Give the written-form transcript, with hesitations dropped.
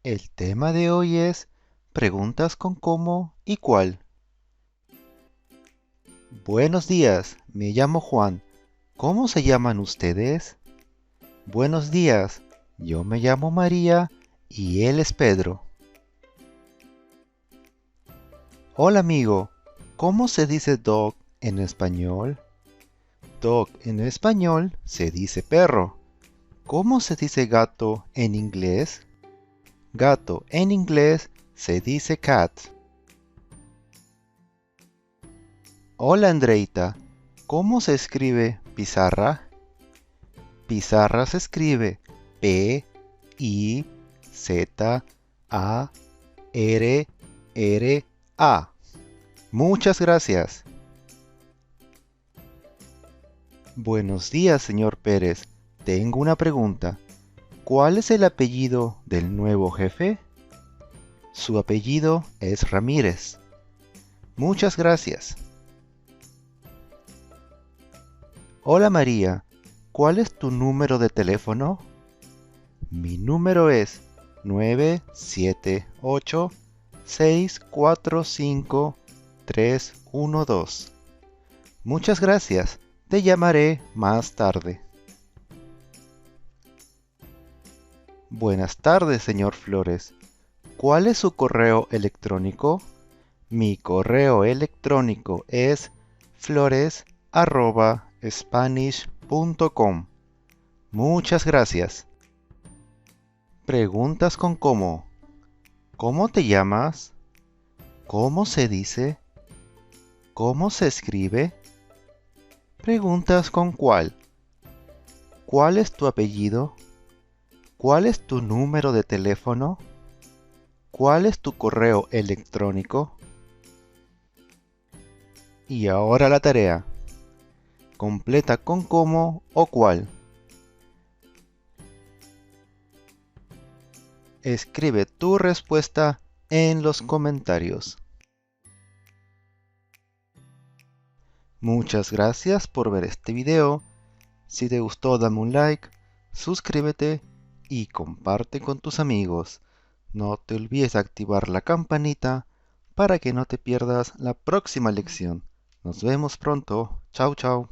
El tema de hoy es preguntas con cómo y cuál. Buenos días, me llamo Juan. ¿Cómo se llaman ustedes? Buenos días, yo me llamo María y él es Pedro. Hola amigo, ¿cómo se dice dog en español? Dog en español se dice perro. ¿Cómo se dice gato en inglés? Gato en inglés se dice cat. Hola Andreita, ¿cómo se escribe pizarra? Pizarra se escribe P-I-Z-A-R-R-A. Muchas gracias. Buenos días, señor Pérez. Tengo una pregunta. ¿Cuál es el apellido del nuevo jefe? Su apellido es Ramírez. Muchas gracias. Hola María, ¿cuál es tu número de teléfono? Mi número es 978-645-312. Muchas gracias, te llamaré más tarde. Buenas tardes, señor Flores. ¿Cuál es su correo electrónico? Mi correo electrónico es flores@spanish.com. Muchas gracias. Preguntas con cómo. ¿Cómo te llamas? ¿Cómo se dice? ¿Cómo se escribe? Preguntas con cuál. ¿Cuál es tu apellido? ¿Cuál es tu número de teléfono? ¿Cuál es tu correo electrónico? Y ahora la tarea. Completa con cómo o cuál. Escribe tu respuesta en los comentarios. Muchas gracias por ver este video. Si te gustó, dame un like, suscríbete y comparte con tus amigos. No te olvides de activar la campanita para que no te pierdas la próxima lección. Nos vemos pronto. Chao, chao.